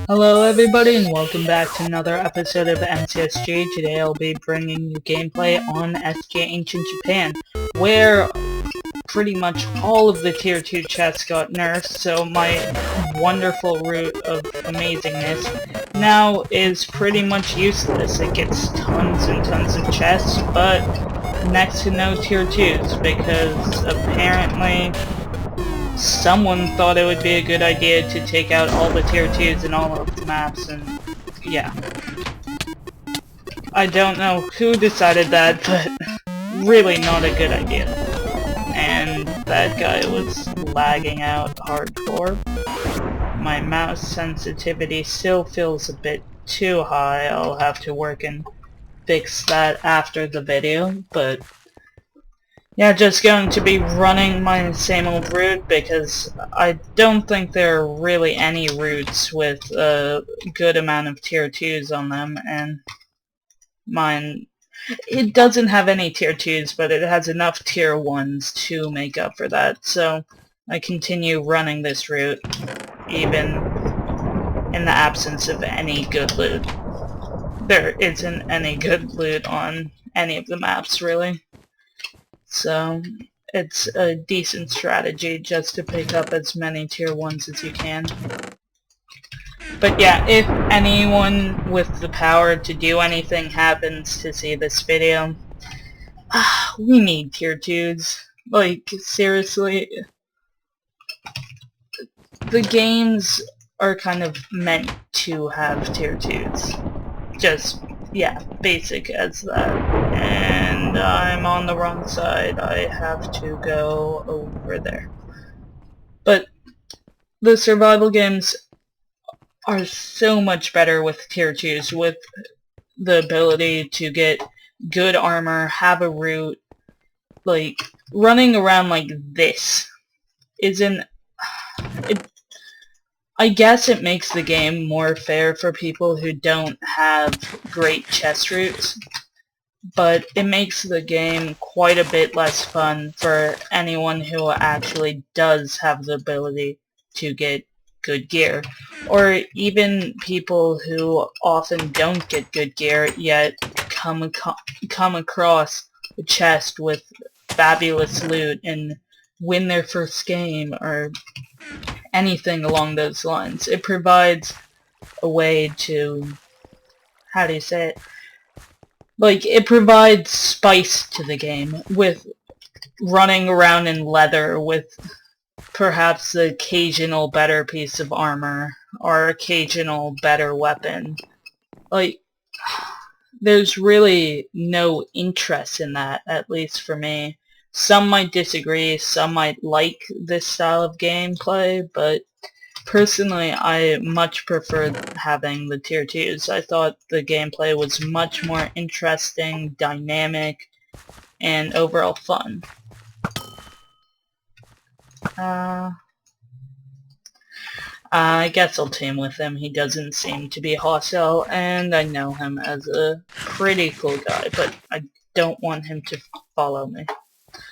Hello everybody and welcome back to another episode of MCSG. Today I'll be bringing you gameplay on SG Ancient Japan, where pretty much all of the tier 2 chests got nerfed, so my wonderful root of amazingness now is pretty much useless. It gets tons and tons of chests, but next to no tier 2s, because apparently someone thought it would be a good idea to take out all the tier 2s in all of the maps, and yeah. I don't know who decided that, but really not a good idea. And that guy was lagging out hardcore. My mouse sensitivity still feels a bit too high. I'll have to work and fix that after the video, but yeah, just going to be running my same old route because I don't think there are really any routes with a good amount of tier 2s on them, and mine, it doesn't have any tier 2s, but it has enough tier 1s to make up for that, so I continue running this route even in the absence of any good loot. There isn't any good loot on any of the maps, really. So it's a decent strategy just to pick up as many tier 1s as you can. But yeah, if anyone with the power to do anything happens to see this video, we need tier 2s. Like, seriously, the games are kind of meant to have tier 2s. Just, yeah, basic as that. And I'm on the wrong side. I have to go over there. But the survival games are so much better with tier 2s, with the ability to get good armor, have a route. Like, running around like this isn't... I guess it makes the game more fair for people who don't have great chest routes, but it makes the game quite a bit less fun for anyone who actually does have the ability to get good gear, or even people who often don't get good gear yet come across a chest with fabulous loot and win their first game, or anything along those lines. It provides a way to, how do you say it? Like, it provides spice to the game with running around in leather with perhaps the occasional better piece of armor or occasional better weapon. Like, there's really no interest in that, at least for me. Some might disagree, some might like this style of gameplay, but personally I much preferred having the tier 2s. I thought the gameplay was much more interesting, dynamic, and overall fun. I guess I'll team with him. He doesn't seem to be hostile, and I know him as a pretty cool guy, but I don't want him to follow me.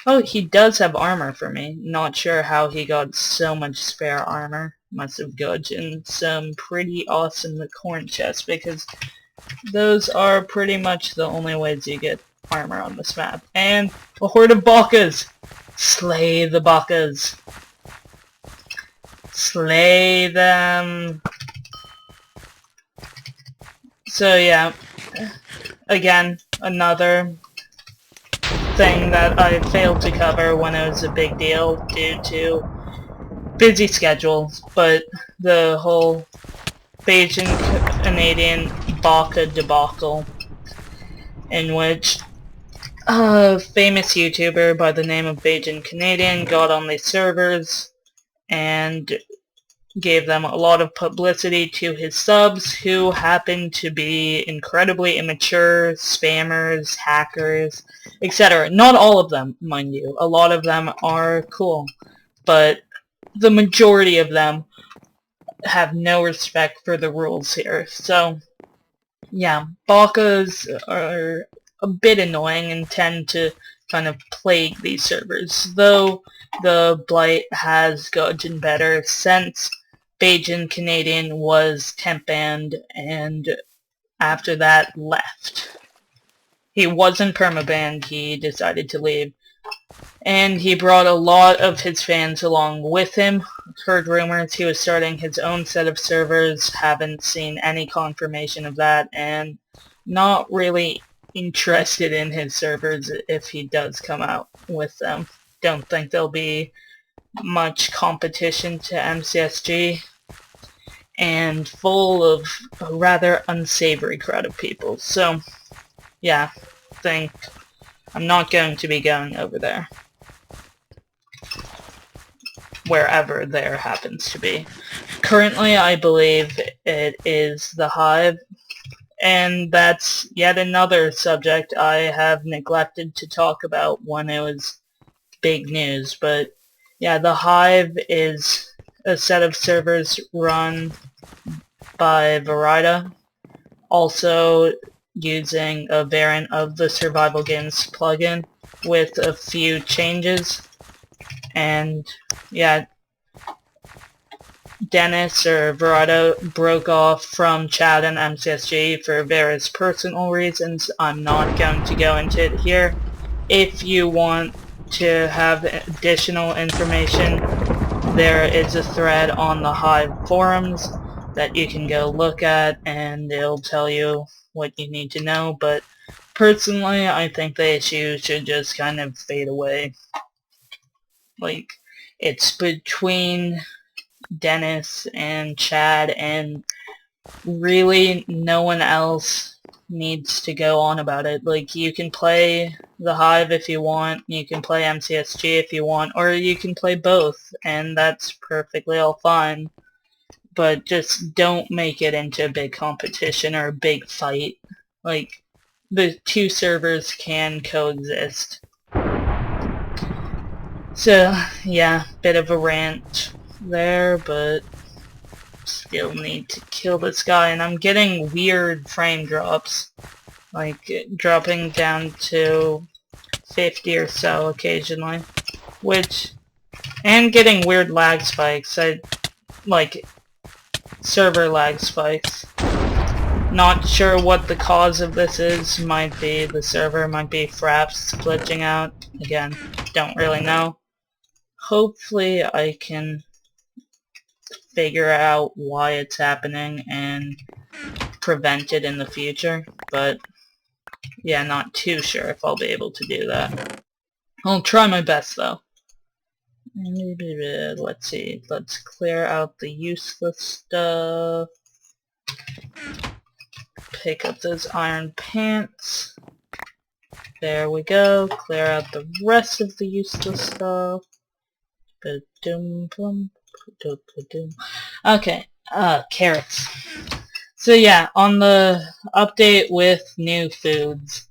Oh, he does have armor for me. Not sure how he got so much spare armor. Must have got in some pretty awesome corn chests, because those are pretty much the only ways you get armor on this map. And a horde of Bakas! Slay the Bakas! Slay them! So yeah, again, another thing that I failed to cover when it was a big deal due to busy schedules, but the whole Bajan Canadian Baka debacle, in which a famous YouTuber by the name of Bajan Canadian got on these servers and gave them a lot of publicity to his subs, who happened to be incredibly immature, spammers, hackers, etc. Not all of them, mind you. A lot of them are cool, but the majority of them have no respect for the rules here. So, yeah, Bakas are a bit annoying and tend to kind of plague these servers, though the Blight has gotten better since Bajan Canadian was temp banned, and after that left. He wasn't permabanned, he decided to leave. And he brought a lot of his fans along with him. Heard rumors he was starting his own set of servers, haven't seen any confirmation of that, and not really interested in his servers if he does come out with them. Don't think there'll be much competition to MCSG, and full of a rather unsavory crowd of people. So, yeah, think I'm not going to be going over there. Wherever there happens to be. Currently, I believe it is the Hive, and that's yet another subject I have neglected to talk about when it was big news. But yeah, the Hive is a set of servers run by Verida, also using a variant of the Survival Games plugin with a few changes. And yeah, Dennis or Verado broke off from Chad and MCSG for various personal reasons. I'm not going to go into it here. If you want to have additional information, there is a thread on the Hive forums that you can go look at, and it'll tell you what you need to know. But personally, I think the issue should just kind of fade away. Like, it's between Dennis and Chad, and really no one else needs to go on about it. Like, you can play the Hive if you want, you can play MCSG if you want, or you can play both, and that's perfectly all fine. But just don't make it into a big competition or a big fight. Like, the two servers can coexist. So, yeah, bit of a rant there, but still need to kill this guy, and I'm getting weird frame drops, like dropping down to 50 or so occasionally, and getting weird lag spikes, like server lag spikes. Not sure what the cause of this is. Might be the server, might be Fraps glitching out. Again, don't really know. Hopefully I can figure out why it's happening and prevent it in the future, but yeah, not too sure if I'll be able to do that. I'll try my best though. Let's see, let's clear out the useless stuff. Pick up those iron pants. There we go, clear out the rest of the useless stuff. Okay, carrots. So yeah, on the update with new foods,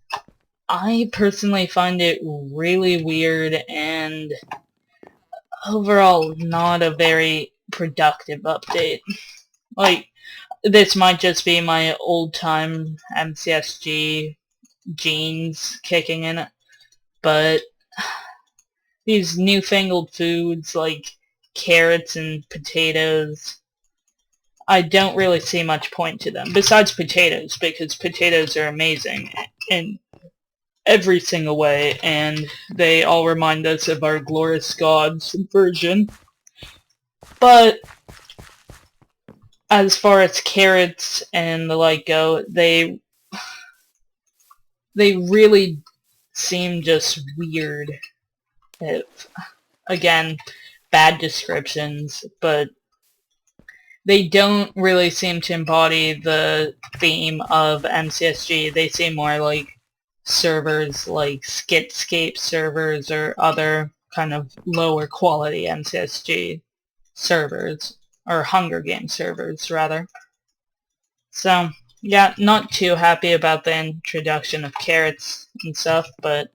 I personally find it really weird and overall not a very productive update. Like, this might just be my old-time MCSG genes kicking in, but these newfangled foods like carrots and potatoes, I don't really see much point to them, besides potatoes, because potatoes are amazing in every single way, and they all remind us of our glorious gods version. But as far as carrots and the like go, they really seem just weird. Again, bad descriptions, but they don't really seem to embody the theme of MCSG. They seem more like servers like Skitscape servers or other kind of lower quality MCSG servers, or Hunger Games servers rather. So yeah, not too happy about the introduction of carrots and stuff, but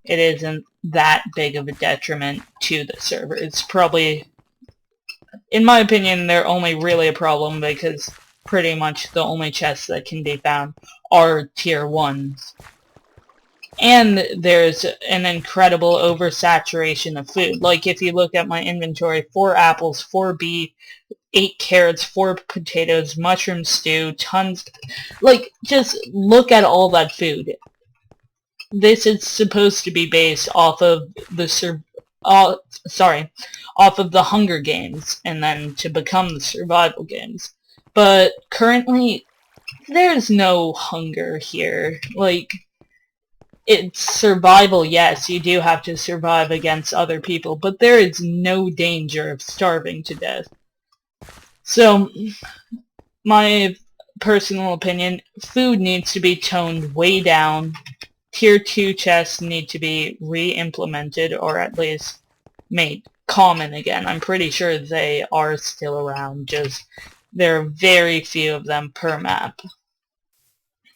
it isn't that big of a detriment to the server. It's probably, in my opinion, they're only really a problem because pretty much the only chests that can be found are tier 1s. And there's an incredible oversaturation of food. Like, if you look at my inventory, 4 apples, 4 beef, 8 carrots, 4 potatoes, mushroom stew, tons, like, just look at all that food. This is supposed to be based off of the off of the Hunger Games, and then to become the survival games. But currently, there's no hunger here. Like, it's survival, yes, you do have to survive against other people, but there is no danger of starving to death. So, my personal opinion, food needs to be toned way down. Tier 2 chests need to be re-implemented, or at least made common again. I'm pretty sure they are still around, just there are very few of them per map.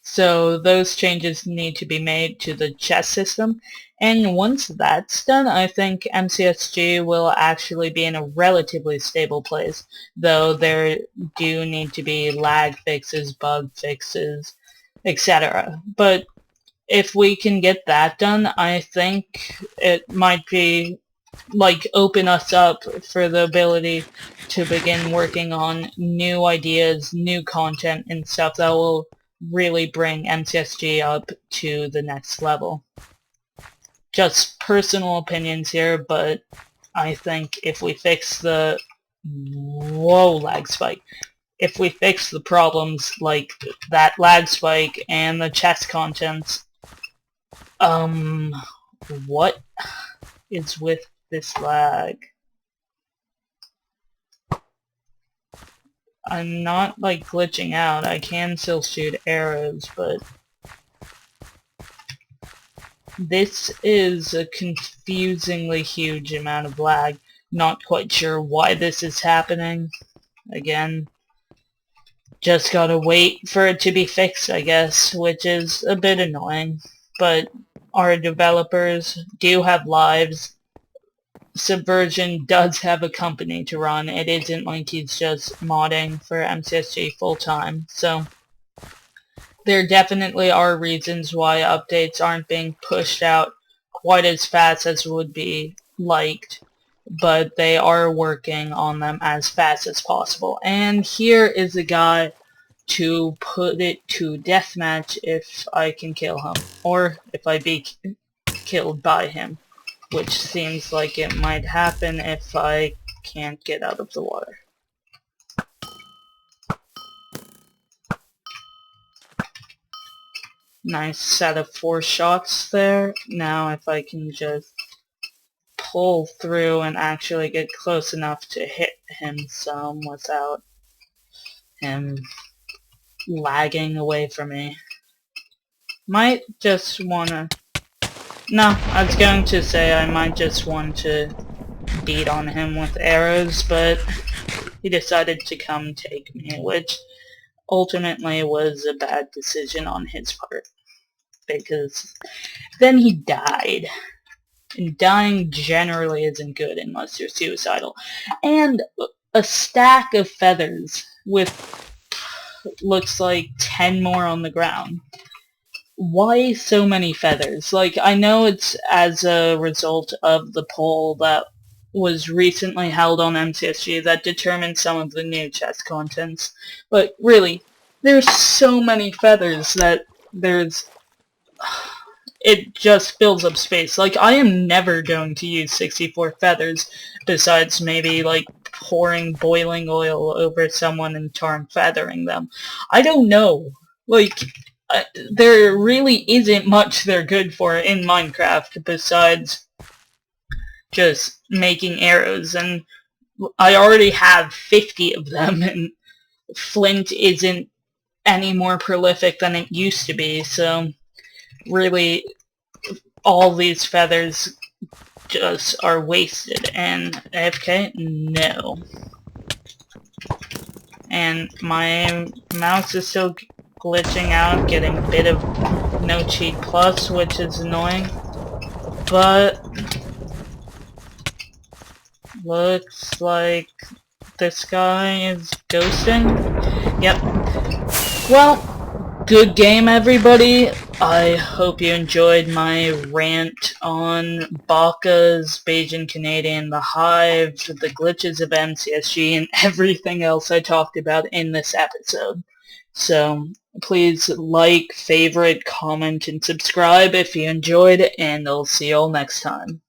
So those changes need to be made to the chest system, and once that's done, I think MCSG will actually be in a relatively stable place, though there do need to be lag fixes, bug fixes, etc. But if we can get that done, I think it might be, like, open us up for the ability to begin working on new ideas, new content, and stuff that will really bring MCSG up to the next level. Just personal opinions here, but I think if we fix the... Whoa, lag spike. If we fix the problems like that lag spike and the chest contents, what is with this lag? I'm not, like, glitching out. I can still shoot arrows, but this is a confusingly huge amount of lag. Not quite sure why this is happening. Again, just gotta wait for it to be fixed, I guess, which is a bit annoying. But our developers do have lives. Subversion does have a company to run. It isn't like he's just modding for MCSG full-time, so there definitely are reasons why updates aren't being pushed out quite as fast as would be liked, but they are working on them as fast as possible. And here is a guy to put it to deathmatch if I can kill him, or if I be killed by him, which seems like it might happen if I can't get out of the water. Nice set of 4 shots there. Now if I can just pull through and actually get close enough to hit him some without him lagging away from me. Might just wanna... No, I was going to say I might just want to beat on him with arrows, but he decided to come take me, which ultimately was a bad decision on his part, because then he died. And dying generally isn't good unless you're suicidal. And a stack of feathers with, looks like 10 more on the ground. Why so many feathers? Like, I know it's as a result of the poll that was recently held on MCSG that determined some of the new chest contents, but really, there's so many feathers that it just fills up space. Like, I am never going to use 64 feathers, besides maybe, like, pouring boiling oil over someone and tar and feathering them. I don't know. Like, there really isn't much they're good for in Minecraft besides just making arrows, and I already have 50 of them, and flint isn't any more prolific than it used to be, so really all these feathers just are wasted. And AFK? No. And my mouse is still glitching out, getting a bit of no cheat plus, which is annoying, but looks like this guy is ghosting. Yep. Well, good game, everybody. I hope you enjoyed my rant on Baka's, Bajan Canadian, the Hive, the glitches of MCSG, and everything else I talked about in this episode. So please like, favorite, comment, and subscribe if you enjoyed, and I'll see you all next time.